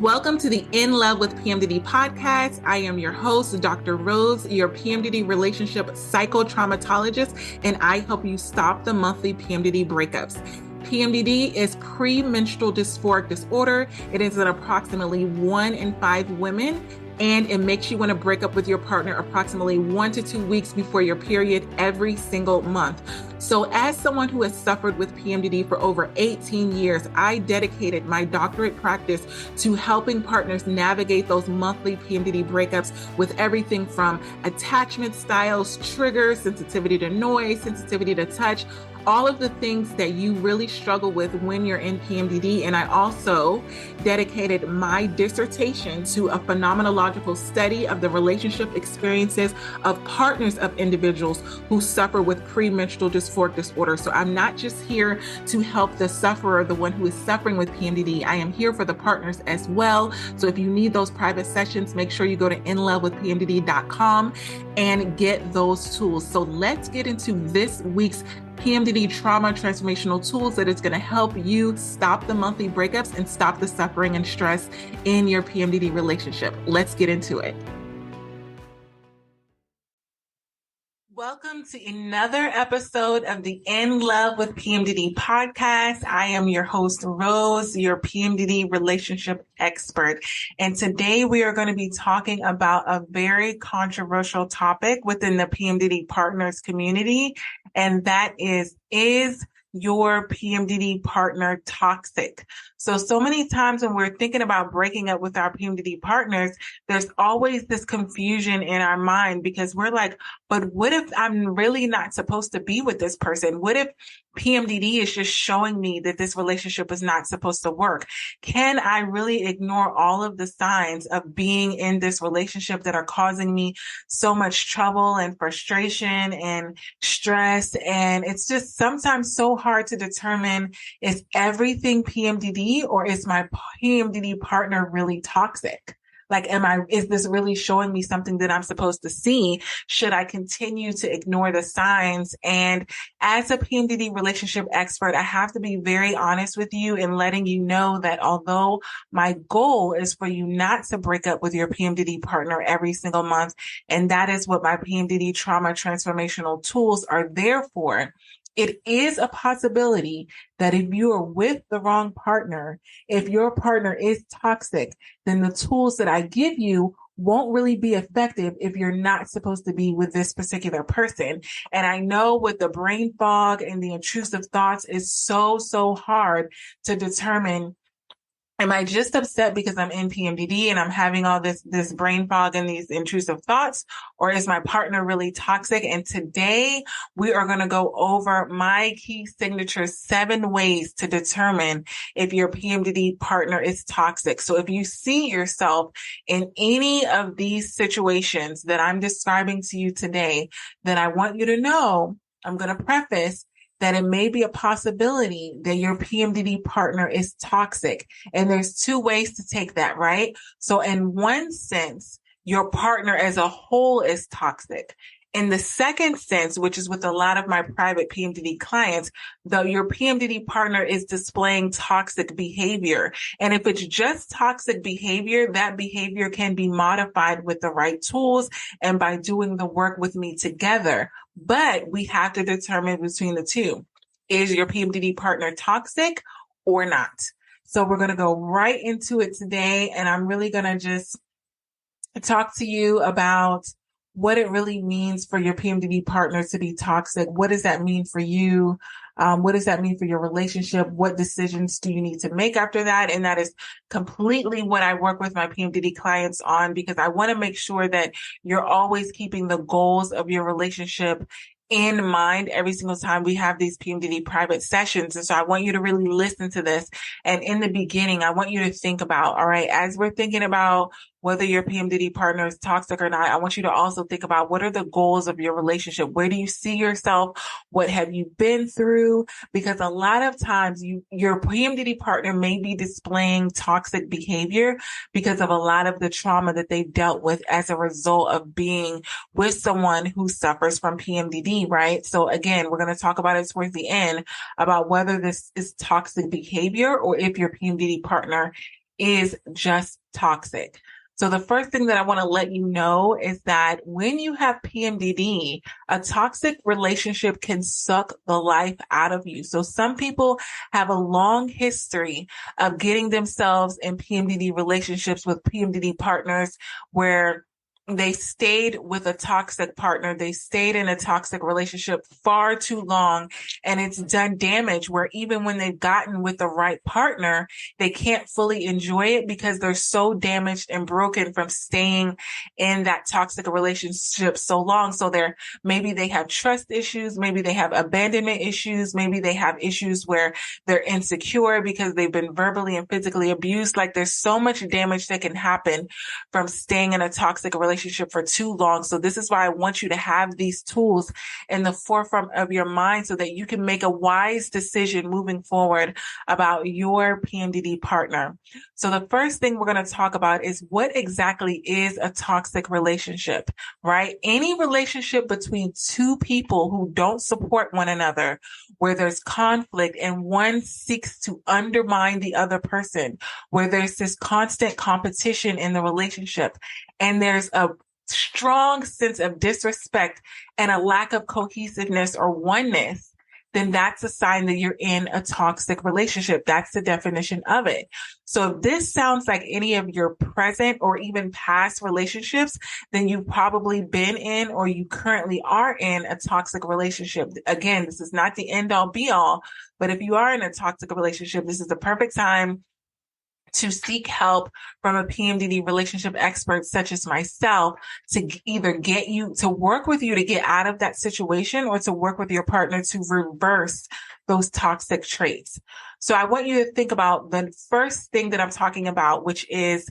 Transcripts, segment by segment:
Welcome to the In Love with PMDD podcast. I am your host, Dr. Rose, your PMDD Relationship Psychotraumatologist, and I help you stop the monthly PMDD breakups. PMDD is premenstrual dysphoric disorder. It is in approximately 1 in 5 women, and it makes you want to break up with your partner approximately 1 to 2 weeks before your period every single month. So as someone who has suffered with PMDD for over 18 years, I dedicated my doctorate practice to helping partners navigate those monthly PMDD breakups with everything from attachment styles, triggers, sensitivity to noise, sensitivity to touch, all of the things that you really struggle with when you're in PMDD. And I also dedicated my dissertation to a phenomenological study of the relationship experiences of partners of individuals who suffer with premenstrual dysphoric disorder. So I'm not just here to help the sufferer, the one who is suffering with PMDD. I am here for the partners as well. So if you need those private sessions, make sure you go to inlovewithpmdd.com and get those tools. So let's get into this week's PMDD Trauma Transformational Tools that is going to help you stop the monthly breakups and stop the suffering and stress in your PMDD relationship. Let's get into it. Welcome to another episode of the In Love with PMDD podcast. I am your host, Rose, your PMDD relationship expert. And today we are going to be talking about a very controversial topic within the PMDD Partners community. And that is your PMDD partner toxic? So many times when we're thinking about breaking up with our PMDD partners, there's always this confusion in our mind because we're like, but what if I'm really not supposed to be with this person? What if PMDD is just showing me that this relationship is not supposed to work? Can I really ignore all of the signs of being in this relationship that are causing me so much trouble and frustration and stress? And it's just sometimes so hard to determine, is everything PMDD or is my PMDD partner really toxic? Like, is this really showing me something that I'm supposed to see? Should I continue to ignore the signs? And as a PMDD relationship expert, I have to be very honest with you in letting you know that although my goal is for you not to break up with your PMDD partner every single month, and that is what my PMDD Trauma Transformational Tools are there for, it is a possibility that if you are with the wrong partner, if your partner is toxic, then the tools that I give you won't really be effective if you're not supposed to be with this particular person. And I know with the brain fog and the intrusive thoughts, it's so hard to determine, am I just upset because I'm in PMDD and I'm having all this brain fog and these intrusive thoughts, or is my partner really toxic? And today we are going to go over my key signature 7 ways to determine if your PMDD partner is toxic. So if you see yourself in any of these situations that I'm describing to you today, then I want you to know, I'm going to preface that it may be a possibility that your PMDD partner is toxic. And there's 2 ways to take that, right? So in one sense, your partner as a whole is toxic. In the second sense, which is with a lot of my private PMDD clients, though your PMDD partner is displaying toxic behavior. And if it's just toxic behavior, that behavior can be modified with the right tools and by doing the work with me together. But we have to determine between the two. Is your PMDD partner toxic or not? So we're going to go right into it today. And I'm really going to just talk to you about what it really means for your PMDD partner to be toxic. What does that mean for you? What does that mean for your relationship? What decisions do you need to make after that? And that is completely what I work with my PMDD clients on, because I want to make sure that you're always keeping the goals of your relationship in mind every single time we have these PMDD private sessions. And so I want you to really listen to this. And in the beginning, I want you to think about, all right, as we're thinking about whether your PMDD partner is toxic or not, I want you to also think about, what are the goals of your relationship? Where do you see yourself? What have you been through? Because a lot of times your PMDD partner may be displaying toxic behavior because of a lot of the trauma that they've dealt with as a result of being with someone who suffers from PMDD, right? So again, we're going to talk about it towards the end about whether this is toxic behavior or if your PMDD partner is just toxic. So the first thing that I want to let you know is that when you have PMDD, a toxic relationship can suck the life out of you. So some people have a long history of getting themselves in PMDD relationships with PMDD partners where they stayed with a toxic partner. They stayed in a toxic relationship far too long, and it's done damage where even when they've gotten with the right partner, they can't fully enjoy it because they're so damaged and broken from staying in that toxic relationship so long. So maybe they have trust issues. Maybe they have abandonment issues. Maybe they have issues where they're insecure because they've been verbally and physically abused. Like there's so much damage that can happen from staying in a toxic relationship for too long. So this is why I want you to have these tools in the forefront of your mind so that you can make a wise decision moving forward about your PMDD partner. So the first thing we're going to talk about is what exactly is a toxic relationship, right? Any relationship between two people who don't support one another, where there's conflict and one seeks to undermine the other person, where there's this constant competition in the relationship, and there's a strong sense of disrespect and a lack of cohesiveness or oneness, then that's a sign that you're in a toxic relationship. That's the definition of it. So if this sounds like any of your present or even past relationships, then you've probably been in or you currently are in a toxic relationship. Again, this is not the end all be all, but if you are in a toxic relationship, this is the perfect time to seek help from a PMDD relationship expert such as myself to either get you to work with you to get out of that situation or to work with your partner to reverse those toxic traits. So I want you to think about the first thing that I'm talking about, which is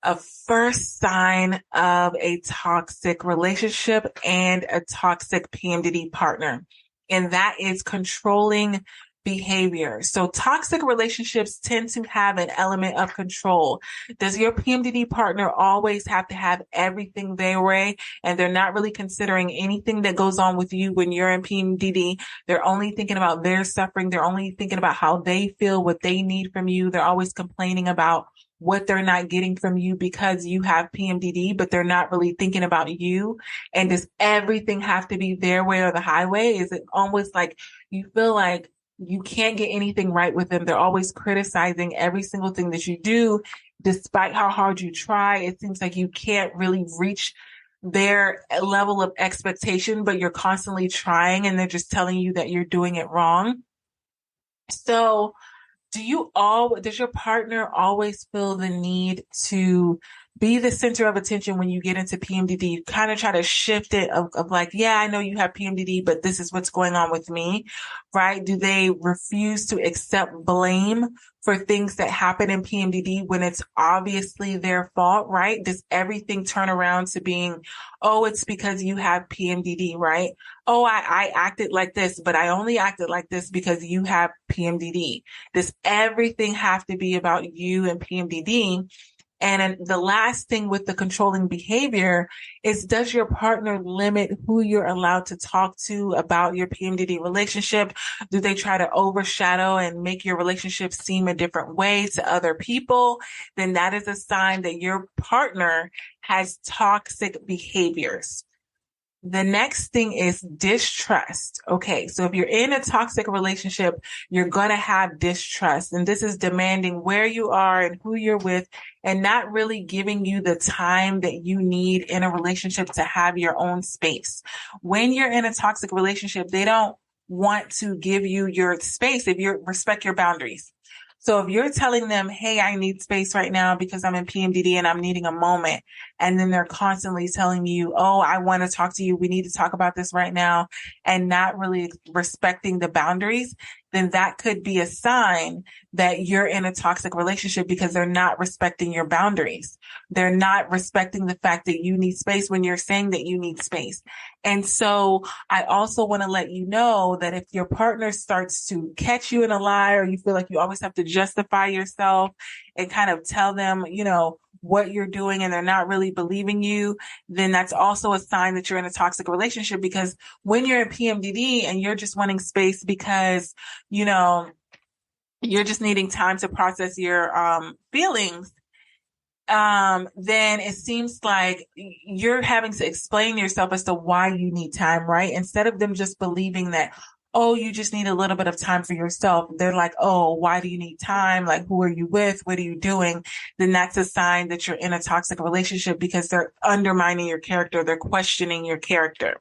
a first sign of a toxic relationship and a toxic PMDD partner. And that is controlling behavior. So toxic relationships tend to have an element of control. Does your PMDD partner always have to have everything their way, and they're not really considering anything that goes on with you when you're in PMDD? They're only thinking about their suffering. They're only thinking about how they feel, what they need from you. They're always complaining about what they're not getting from you because you have PMDD, but they're not really thinking about you. And does everything have to be their way or the highway? Is it almost like you feel like you can't get anything right with them? They're always criticizing every single thing that you do, despite how hard you try. It seems like you can't really reach their level of expectation, but you're constantly trying and they're just telling you that you're doing it wrong. So does your partner always feel the need to be the center of attention when you get into PMDD? You kind of try to shift it of like, yeah, I know you have PMDD, but this is what's going on with me, right? Do they refuse to accept blame for things that happen in PMDD when it's obviously their fault, right? Does everything turn around to being, oh, it's because you have PMDD, right? Oh, I acted like this, but I only acted like this because you have PMDD. Does everything have to be about you and PMDD? And the last thing with the controlling behavior is, does your partner limit who you're allowed to talk to about your PMDD relationship? Do they try to overshadow and make your relationship seem a different way to other people? Then that is a sign that your partner has toxic behaviors. The next thing is distrust. Okay, so if you're in a toxic relationship, you're going to have distrust. And this is demanding where you are and who you're with and not really giving you the time that you need in a relationship to have your own space. When you're in a toxic relationship, they don't want to give you your space if you respect your boundaries. So if you're telling them, hey, I need space right now because I'm in PMDD and I'm needing a moment, and then they're constantly telling you, oh, I want to talk to you, we need to talk about this right now, and not really respecting the boundaries, then that could be a sign that you're in a toxic relationship because they're not respecting your boundaries. They're not respecting the fact that you need space when you're saying that you need space. And so I also want to let you know that if your partner starts to catch you in a lie, or you feel like you always have to justify yourself and kind of tell them, what you're doing, and they're not really believing you, then that's also a sign that you're in a toxic relationship. Because when you're in PMDD and you're just wanting space because, you're just needing time to process your feelings, then it seems like you're having to explain yourself as to why you need time, right? Instead of them just believing that, oh, you just need a little bit of time for yourself. They're like, oh, why do you need time? Like, who are you with? What are you doing? Then that's a sign that you're in a toxic relationship because they're undermining your character. They're questioning your character.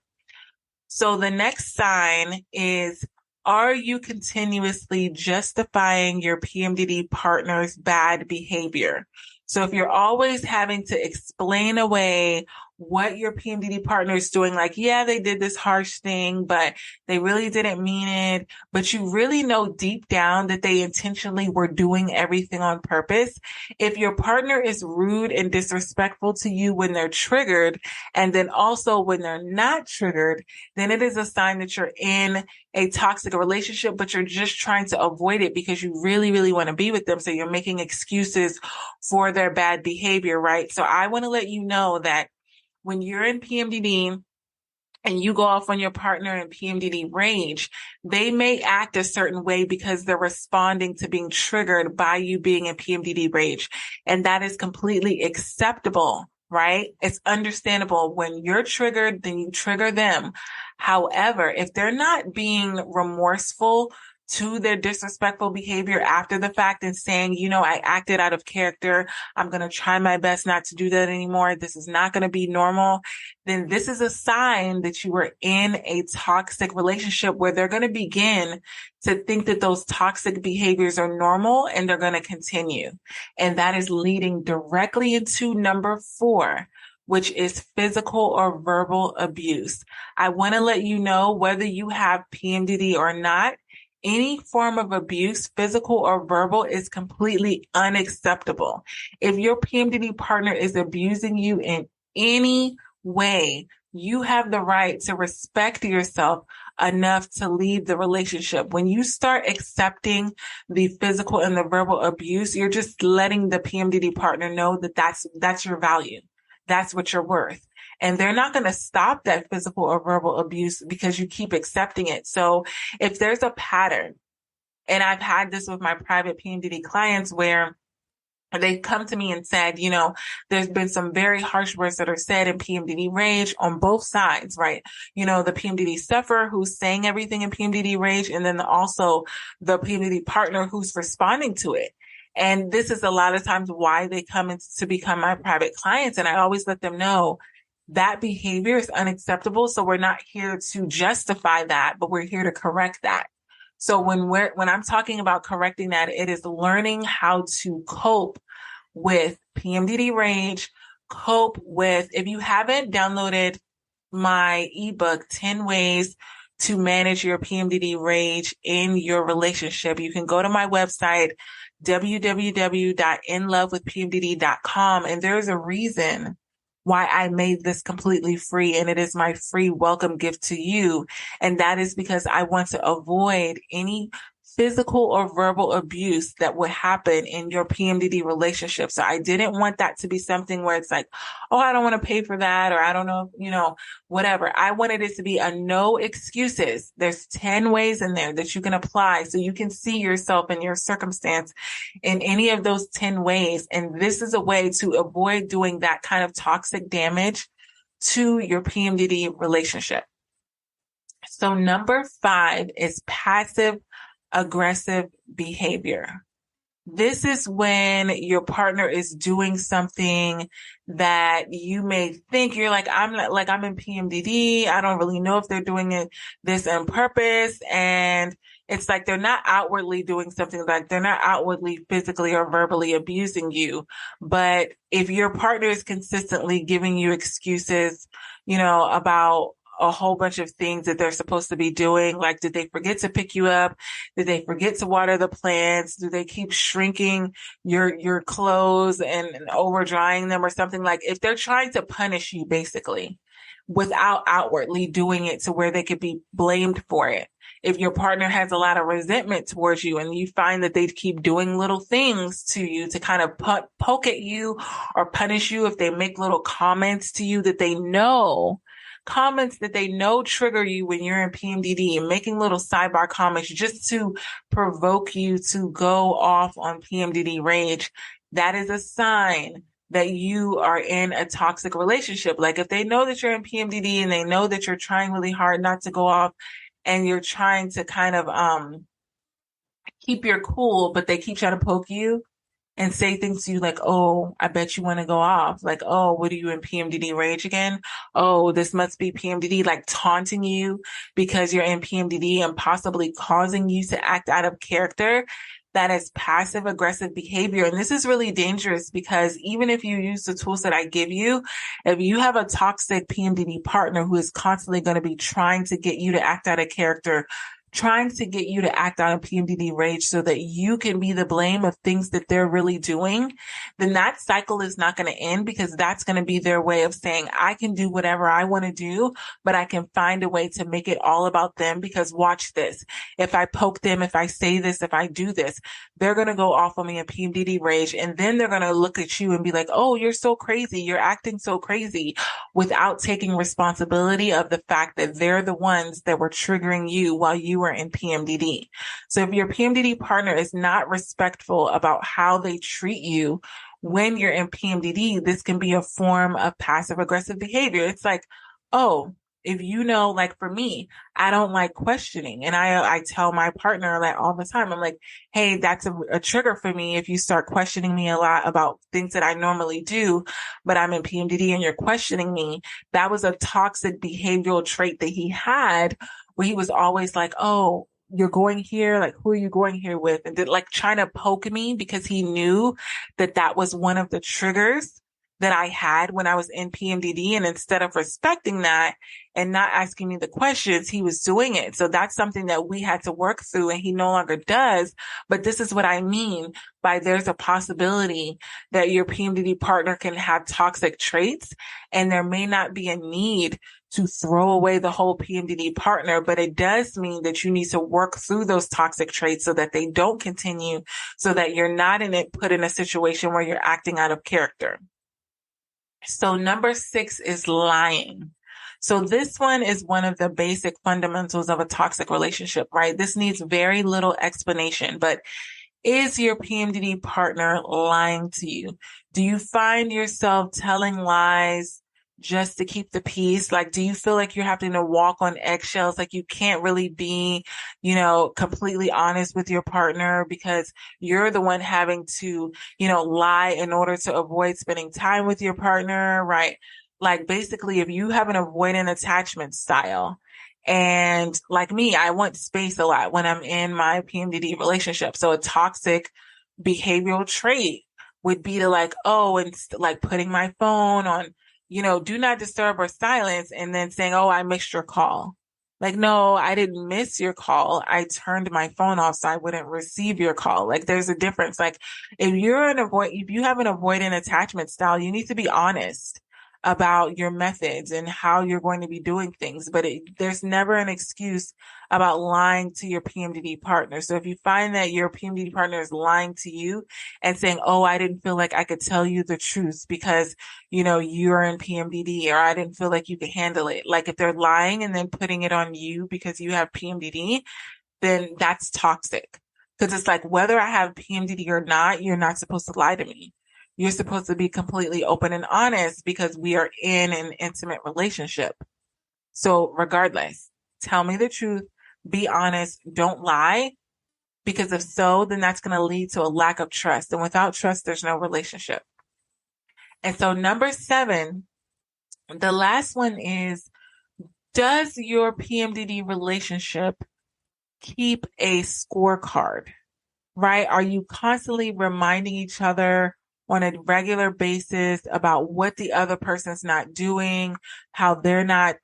So the next sign is, are you continuously justifying your PMDD partner's bad behavior? So if you're always having to explain away what your PMDD partner is doing, like, yeah, they did this harsh thing, but they really didn't mean it. But you really know deep down that they intentionally were doing everything on purpose. If your partner is rude and disrespectful to you when they're triggered, and then also when they're not triggered, then it is a sign that you're in a toxic relationship, but you're just trying to avoid it because you really, really want to be with them. So you're making excuses for their bad behavior, right? So I want to let you know that when you're in PMDD and you go off on your partner in PMDD rage, they may act a certain way because they're responding to being triggered by you being in PMDD rage. And that is completely acceptable, right? It's understandable. When you're triggered, then you trigger them. However, if they're not being remorseful to their disrespectful behavior after the fact and saying, you know, I acted out of character, I'm going to try my best not to do that anymore, this is not going to be normal, then this is a sign that you are in a toxic relationship where they're going to begin to think that those toxic behaviors are normal and they're going to continue. And that is leading directly into number 4, which is physical or verbal abuse. I want to let you know, whether you have PMDD or not, any form of abuse, physical or verbal, is completely unacceptable. If your PMDD partner is abusing you in any way, you have the right to respect yourself enough to leave the relationship. When you start accepting the physical and the verbal abuse, you're just letting the PMDD partner know that that's your value. That's what you're worth. And they're not going to stop that physical or verbal abuse because you keep accepting it. So if there's a pattern, and I've had this with my private PMDD clients where they come to me and said, you know, there's been some very harsh words that are said in PMDD rage on both sides, right? You know, the PMDD sufferer who's saying everything in PMDD rage, and then also the PMDD partner who's responding to it. And this is a lot of times why they come in to become my private clients. And I always let them know that behavior is unacceptable. So we're not here to justify that, but we're here to correct that. So when I'm talking about correcting that, it is learning how to cope with PMDD rage, cope with, if you haven't downloaded my ebook, 10 Ways to Manage Your PMDD Rage in Your Relationship, you can go to my website, www.inlovewithpmdd.com. And there's a reason why I made this completely free, and it is my free welcome gift to you. And that is because I want to avoid any physical or verbal abuse that would happen in your PMDD relationship. So I didn't want that to be something where it's like, oh, I don't want to pay for that, or I don't know, you know, whatever. I wanted it to be a no excuses. There's 10 ways in there that you can apply so you can see yourself and your circumstance in any of those 10 ways. And this is a way to avoid doing that kind of toxic damage to your PMDD relationship. So number 5 is passive aggressive behavior. This is when your partner is doing something that you may think, you're like, I'm in PMDD. I don't really know if they're doing this on purpose. And it's like they're not outwardly doing something, like they're not outwardly physically or verbally abusing you. But if your partner is consistently giving you excuses, you know, about a whole bunch of things that they're supposed to be doing. Like, did they forget to pick you up? Did they forget to water the plants? Do they keep shrinking your clothes and over drying them or something? Like, if they're trying to punish you basically without outwardly doing it to where they could be blamed for it. If your partner has a lot of resentment towards you and you find that they keep doing little things to you to kind of poke at you or punish you, if they make little comments to you that they know comments that they know trigger you when you're in PMDD and making little sidebar comments just to provoke you to go off on PMDD rage, that is a sign that you are in a toxic relationship. Like if they know that you're in PMDD and they know that you're trying really hard not to go off and you're trying to kind of keep your cool, but they keep trying to poke you and say things to you like, oh, I bet you want to go off. Like, oh, what are you in PMDD rage again? Oh, this must be PMDD, like taunting you because you're in PMDD and possibly causing you to act out of character. That is passive aggressive behavior. And this is really dangerous because even if you use the tools that I give you, if you have a toxic PMDD partner who is constantly going to be trying to get you to act out of character, trying to get you to act out of PMDD rage so that you can be the blame of things that they're really doing, then that cycle is not going to end because that's going to be their way of saying, I can do whatever I want to do, but I can find a way to make it all about them because watch this. If I poke them, if I say this, if I do this, they're going to go off on me in PMDD rage. And then they're going to look at you and be like, oh, you're so crazy. You're acting so crazy without taking responsibility of the fact that they're the ones that were triggering you while you were in PMDD. So if your PMDD partner is not respectful about how they treat you when you're in PMDD, this can be a form of passive aggressive behavior. It's like, oh, if you know, like for me, I don't like questioning. And I tell my partner like all the time, I'm like, hey, that's a trigger for me. If you start questioning me a lot about things that I normally do, but I'm in PMDD and you're questioning me, that was a toxic behavioral trait that he had where he was always like, oh, you're going here, like, who are you going here with? And did like trying to poke me because he knew that that was one of the triggers that I had when I was in PMDD. And instead of respecting that and not asking me the questions, he was doing it. So that's something that we had to work through and he no longer does. But this is what I mean by there's a possibility that your PMDD partner can have toxic traits and there may not be a need to throw away the whole PMDD partner, but it does mean that you need to work through those toxic traits so that they don't continue, so that you're not put in a situation where you're acting out of character. So number 6 is lying. So this one is one of the basic fundamentals of a toxic relationship, right? This needs very little explanation, but is your PMDD partner lying to you? Do you find yourself telling lies just to keep the peace? Like, do you feel like you're having to walk on eggshells? Like you can't really be, completely honest with your partner because you're the one having to, lie in order to avoid spending time with your partner, right? Like basically, if you have an avoidant attachment style, and like me, I want space a lot when I'm in my PMDD relationship. So a toxic behavioral trait would be to like, oh, and like putting my phone on, do not disturb or silence and then saying, oh, I missed your call. Like, no, I didn't miss your call. I turned my phone off so I wouldn't receive your call. Like there's a difference. Like if you have an avoidant attachment style, you need to be honest about your methods and how you're going to be doing things. But there's never an excuse about lying to your PMDD partner. So if you find that your PMDD partner is lying to you and saying, oh, I didn't feel like I could tell you the truth because, you're in PMDD, or I didn't feel like you could handle it. Like if they're lying and then putting it on you because you have PMDD, then that's toxic. Because it's like, whether I have PMDD or not, you're not supposed to lie to me. You're supposed to be completely open and honest because we are in an intimate relationship. So regardless, tell me the truth, be honest, don't lie, because if so, then that's going to lead to a lack of trust. And without trust, there's no relationship. And so number 7, the last one is, does your PMDD relationship keep a scorecard, right? Are you constantly reminding each other on a regular basis about what the other person's not doing, how they're not,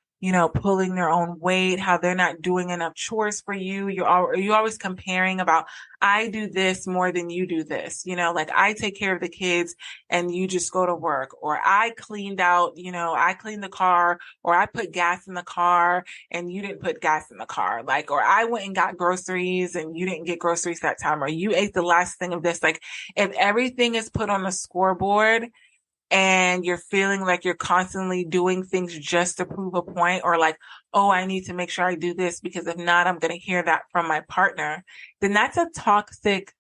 pulling their own weight, how they're not doing enough chores for you? You're always comparing about, I do this more than you do this, like I take care of the kids and you just go to work, or I cleaned the car, or I put gas in the car and you didn't put gas in the car, like, or I went and got groceries and you didn't get groceries that time, or you ate the last thing of this. Like if everything is put on the scoreboard, and you're feeling like you're constantly doing things just to prove a point, or like, oh, I need to make sure I do this because if not, I'm going to hear that from my partner, then that's a toxic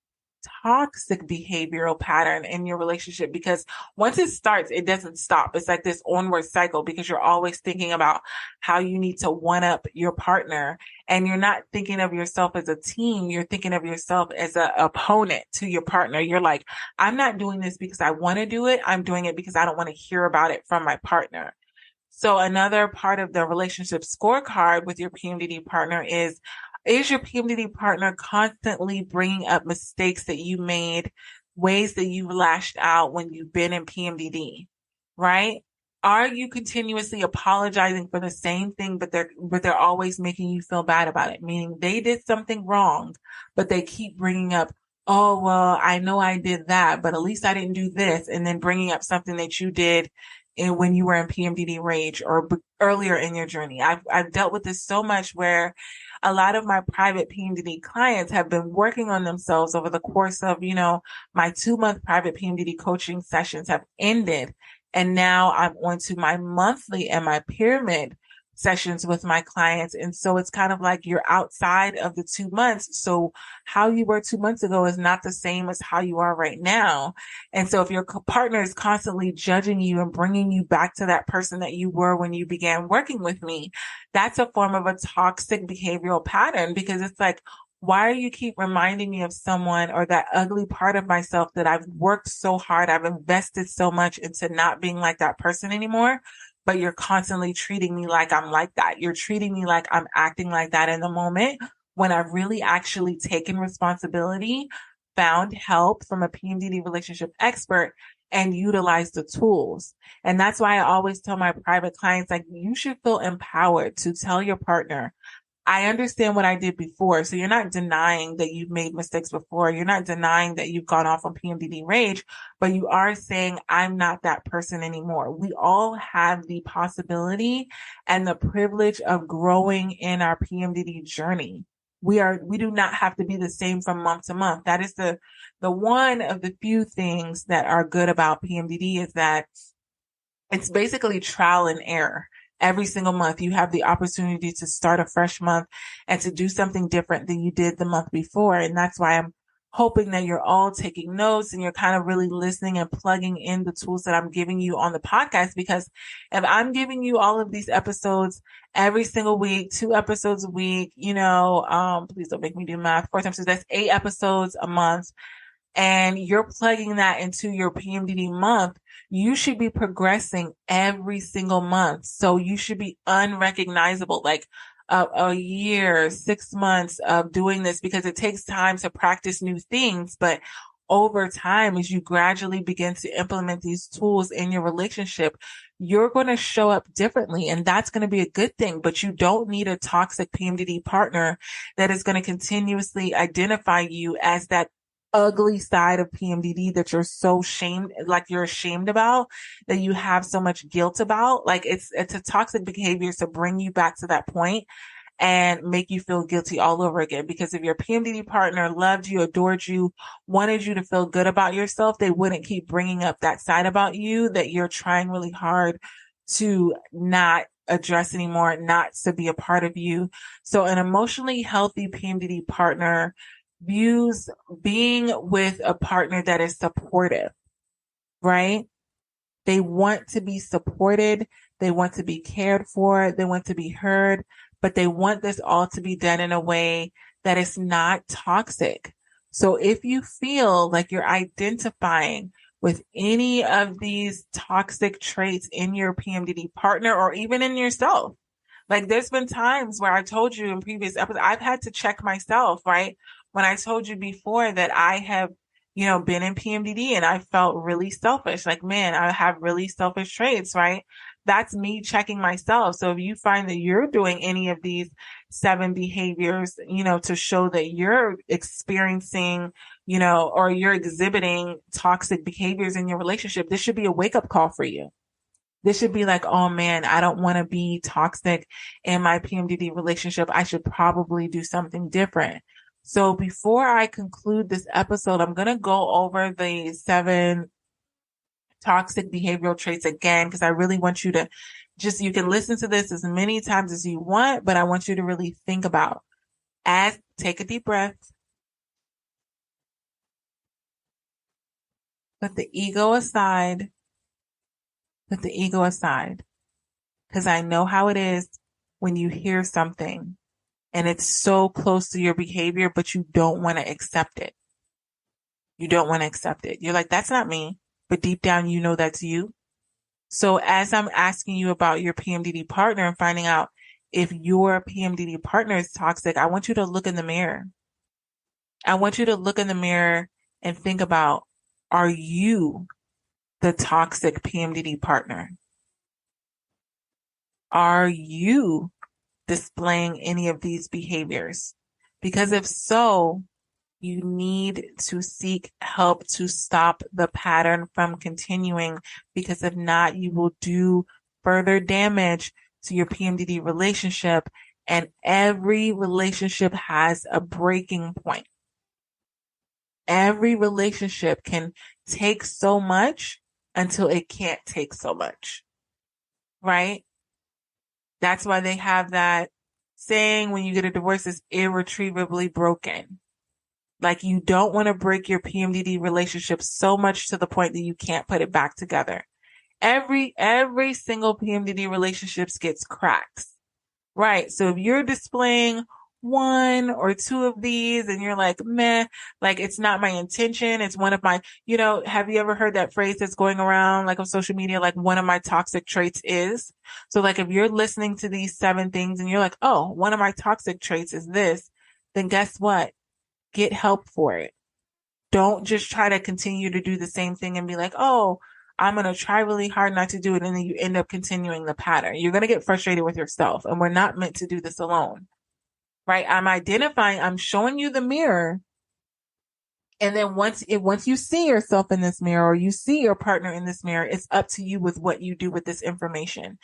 behavioral pattern in your relationship, because once it starts, it doesn't stop. It's like this onward cycle because you're always thinking about how you need to one up your partner, and you're not thinking of yourself as a team. You're thinking of yourself as an opponent to your partner. You're like, I'm not doing this because I want to do it. I'm doing it because I don't want to hear about it from my partner. So another part of the relationship scorecard with your PMDD partner is your PMDD partner constantly bringing up mistakes that you made, ways that you've lashed out when you've been in PMDD, right? Are you continuously apologizing for the same thing, but they're always making you feel bad about it? Meaning they did something wrong, but they keep bringing up, oh, well, I know I did that, but at least I didn't do this. And then bringing up something that you did when you were in PMDD rage or earlier in your journey. I've dealt with this so much where a lot of my private PMDD clients have been working on themselves over the course of, my 2-month private PMDD coaching sessions have ended. And now I'm on to my monthly and my pyramid sessions with my clients. And so it's kind of like you're outside of the 2 months. So how you were 2 months ago is not the same as how you are right now. And so if your partner is constantly judging you and bringing you back to that person that you were when you began working with me, that's a form of a toxic behavioral pattern, because it's like, why are you keep reminding me of someone or that ugly part of myself that I've worked so hard, I've invested so much into not being like that person anymore, but you're constantly treating me like I'm like that. You're treating me like I'm acting like that in the moment when I've really actually taken responsibility, found help from a PMDD relationship expert, and utilize the tools. And that's why I always tell my private clients, like, you should feel empowered to tell your partner, I understand what I did before. So you're not denying that you've made mistakes before. You're not denying that you've gone off on PMDD rage, but you are saying, I'm not that person anymore. We all have the possibility and the privilege of growing in our PMDD journey. We do not have to be the same from month to month. That is the one of the few things that are good about PMDD, is that it's basically trial and error. Every single month, you have the opportunity to start a fresh month and to do something different than you did the month before. And that's why I'm hoping that you're all taking notes and you're kind of really listening and plugging in the tools that I'm giving you on the podcast. Because if I'm giving you all of these episodes every single week, 2 episodes a week, please don't make me do math. 4 times 2, that's 8 episodes a month. And you're plugging that into your PMDD month, you should be progressing every single month. So you should be unrecognizable, like a year, 6 months of doing this, because it takes time to practice new things. But over time, as you gradually begin to implement these tools in your relationship, you're going to show up differently. And that's going to be a good thing. But you don't need a toxic PMDD partner that is going to continuously identify you as that ugly side of PMDD that you're so ashamed about, that you have so much guilt about. Like it's a toxic behavior to bring you back to that point and make you feel guilty all over again. Because if your PMDD partner loved you, adored you, wanted you to feel good about yourself, they wouldn't keep bringing up that side about you that you're trying really hard to not address anymore, not to be a part of you. So an emotionally healthy PMDD partner views being with a partner that is supportive, right? They want to be supported. They want to be cared for. They want to be heard, but they want this all to be done in a way that is not toxic. So if you feel like you're identifying with any of these toxic traits in your PMDD partner or even in yourself, like there's been times where I told you in previous episodes, I've had to check myself, right? When I told you before that I have, been in PMDD and I felt really selfish, like, man, I have really selfish traits, right? That's me checking myself. So if you find that you're doing any of these 7 behaviors, to show that you're experiencing, or you're exhibiting toxic behaviors in your relationship, this should be a wake-up call for you. This should be like, oh man, I don't want to be toxic in my PMDD relationship. I should probably do something different. So before I conclude this episode, I'm going to go over the 7 toxic behavioral traits again, because I really want you to you can listen to this as many times as you want, but I want you to really think about take a deep breath, put the ego aside, because I know how it is when you hear something and it's so close to your behavior, but you don't want to accept it. You don't want to accept it. You're like, that's not me. But deep down, you know that's you. So as I'm asking you about your PMDD partner and finding out if your PMDD partner is toxic, I want you to look in the mirror. I want you to look in the mirror and think about, are you the toxic PMDD partner? Are you displaying any of these behaviors? Because if so, you need to seek help to stop the pattern from continuing, because if not, you will do further damage to your PMDD relationship, and every relationship has a breaking point. Every relationship can take so much until it can't take so much, right? That's why they have that saying, when you get a divorce, it's irretrievably broken. Like, you don't want to break your PMDD relationship so much to the point that you can't put it back together. Every single PMDD relationship gets cracks, right? So if you're displaying one or two of these and you're like, meh, like, it's not my intention, it's one of my, have you ever heard that phrase that's going around like on social media, like, one of my toxic traits is? So like, if you're listening to these 7 things and you're like, oh, one of my toxic traits is this, then guess what? Get help for it. Don't just try to continue to do the same thing and be like, oh, I'm going to try really hard not to do it. And then you end up continuing the pattern. You're going to get frustrated with yourself, and we're not meant to do this alone, right? I'm showing you the mirror. And then once you see yourself in this mirror, or you see your partner in this mirror, it's up to you with what you do with this information.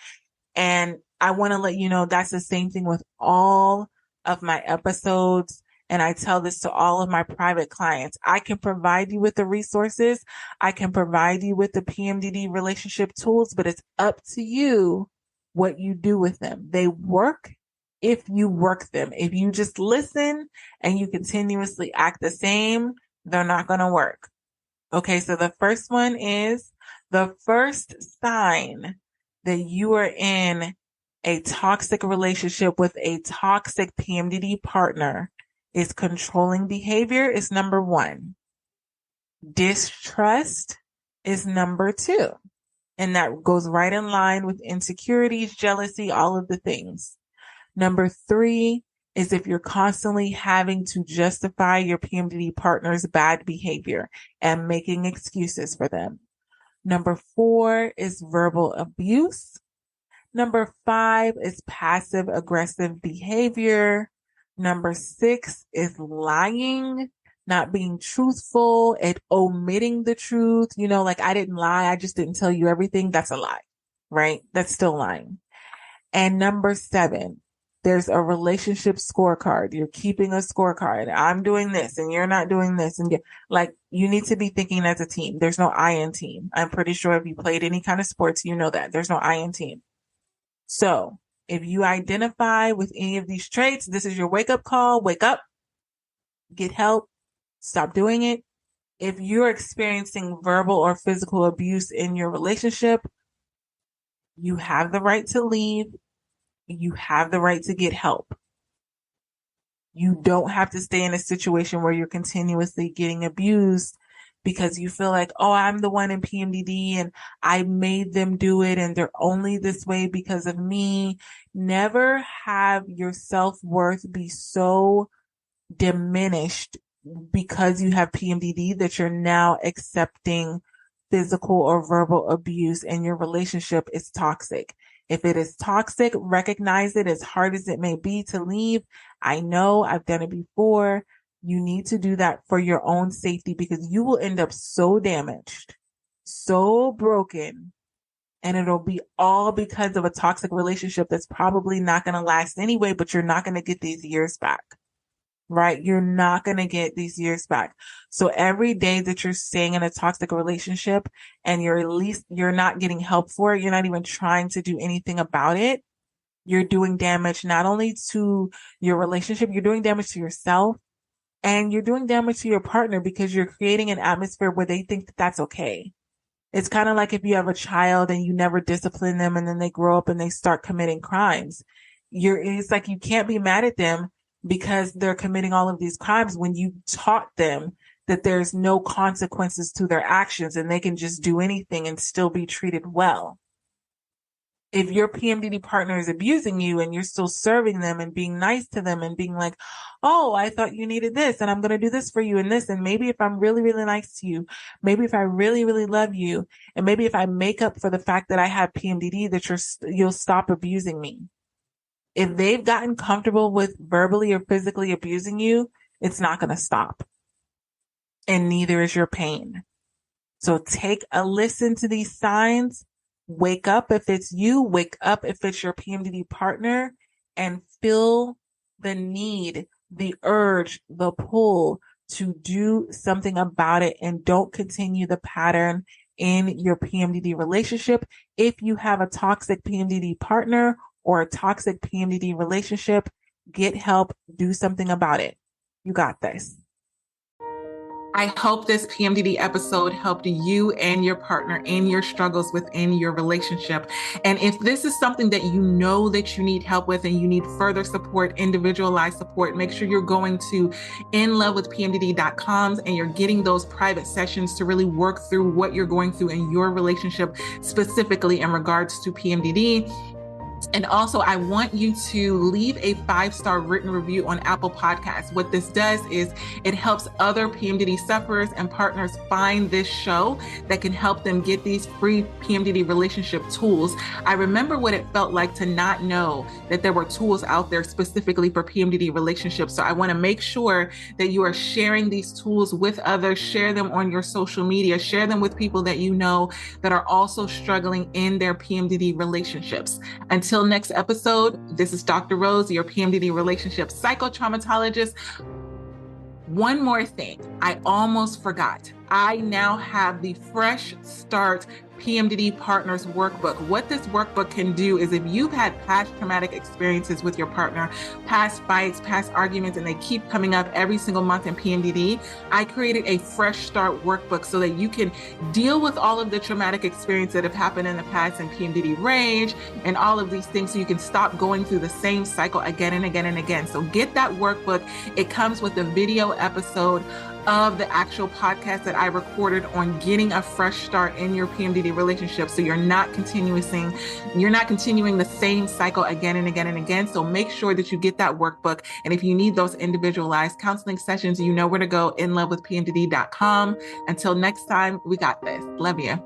And I want to let you know that's the same thing with all of my episodes. And I tell this to all of my private clients. I can provide you with the resources. I can provide you with the PMDD relationship tools, but it's up to you what you do with them. They work if you work them. If you just listen and you continuously act the same, they're not going to work. Okay, so the first one is, the first sign that you are in a toxic relationship with a toxic PMDD partner is controlling behavior is number 1. Distrust is number 2. And that goes right in line with insecurities, jealousy, all of the things. Number 3 is if you're constantly having to justify your PMDD partner's bad behavior and making excuses for them. Number 4 is verbal abuse. Number 5 is passive aggressive behavior. Number 6 is lying, not being truthful, and omitting the truth. Like, I didn't lie, I just didn't tell you everything. That's a lie, right? That's still lying. And number 7, there's a relationship scorecard. You're keeping a scorecard. I'm doing this and you're not doing this. And you need to be thinking as a team. There's no I in team. I'm pretty sure if you played any kind of sports, you know that there's no I in team. So if you identify with any of these traits, this is your wake up call. Wake up, get help, stop doing it. If you're experiencing verbal or physical abuse in your relationship, you have the right to leave. You have the right to get help. You don't have to stay in a situation where you're continuously getting abused because you feel like, oh, I'm the one in PMDD and I made them do it and they're only this way because of me. Never have your self-worth be so diminished because you have PMDD that you're now accepting physical or verbal abuse and your relationship is toxic. If it is toxic, recognize it, as hard as it may be to leave. I know, I've done it before. You need to do that for your own safety, because you will end up so damaged, so broken, and it'll be all because of a toxic relationship that's probably not going to last anyway, but you're not going to get these years back. right? You're not going to get these years back. So every day that you're staying in a toxic relationship and you're not getting help for it, you're not even trying to do anything about it, you're doing damage not only to your relationship, you're doing damage to yourself and you're doing damage to your partner because you're creating an atmosphere where they think that that's okay. It's kind of like if you have a child and you never discipline them and then they grow up and they start committing crimes. It's like you can't be mad at them because they're committing all of these crimes when you taught them that there's no consequences to their actions and they can just do anything and still be treated well. If your PMDD partner is abusing you and you're still serving them and being nice to them and being like, oh, I thought you needed this and I'm going to do this for you and this. And maybe if I'm really, really nice to you, maybe if I really, really love you, and maybe if I make up for the fact that I have PMDD, that you'll stop abusing me. If they've gotten comfortable with verbally or physically abusing you, it's not going to stop. And neither is your pain. So take a listen to these signs. Wake up if it's you, wake up if it's your PMDD partner, and feel the need, the urge, the pull to do something about it, and don't continue the pattern in your PMDD relationship. If you have a toxic PMDD partner or a toxic PMDD relationship, get help, do something about it. You got this. I hope this PMDD episode helped you and your partner in your struggles within your relationship. And if this is something that you know that you need help with and you need further support, individualized support, make sure you're going to inlovewithpmdd.com and you're getting those private sessions to really work through what you're going through in your relationship, specifically in regards to PMDD. And also, I want you to leave a 5-star written review on Apple Podcasts. What this does is it helps other PMDD sufferers and partners find this show that can help them get these free PMDD relationship tools. I remember what it felt like to not know that there were tools out there specifically for PMDD relationships. So I want to make sure that you are sharing these tools with others, share them on your social media, share them with people that you know that are also struggling in their PMDD relationships. Until next episode, this is Dr. Rose, your PMDD relationship psychotraumatologist. One more thing, I almost forgot. I now have the Fresh Start PMDD Partners workbook. What this workbook can do is if you've had past traumatic experiences with your partner, past fights, past arguments, and they keep coming up every single month in PMDD, I created a Fresh Start workbook so that you can deal with all of the traumatic experiences that have happened in the past in PMDD rage and all of these things so you can stop going through the same cycle again and again and again. So get that workbook. It comes with a video episode of the actual podcast that I recorded on getting a fresh start in your PMDD relationship. So you're not continuing the same cycle again and again and again. So make sure that you get that workbook. And if you need those individualized counseling sessions, you know where to go, inlovewithpmdd.com. Until next time, we got this. Love you.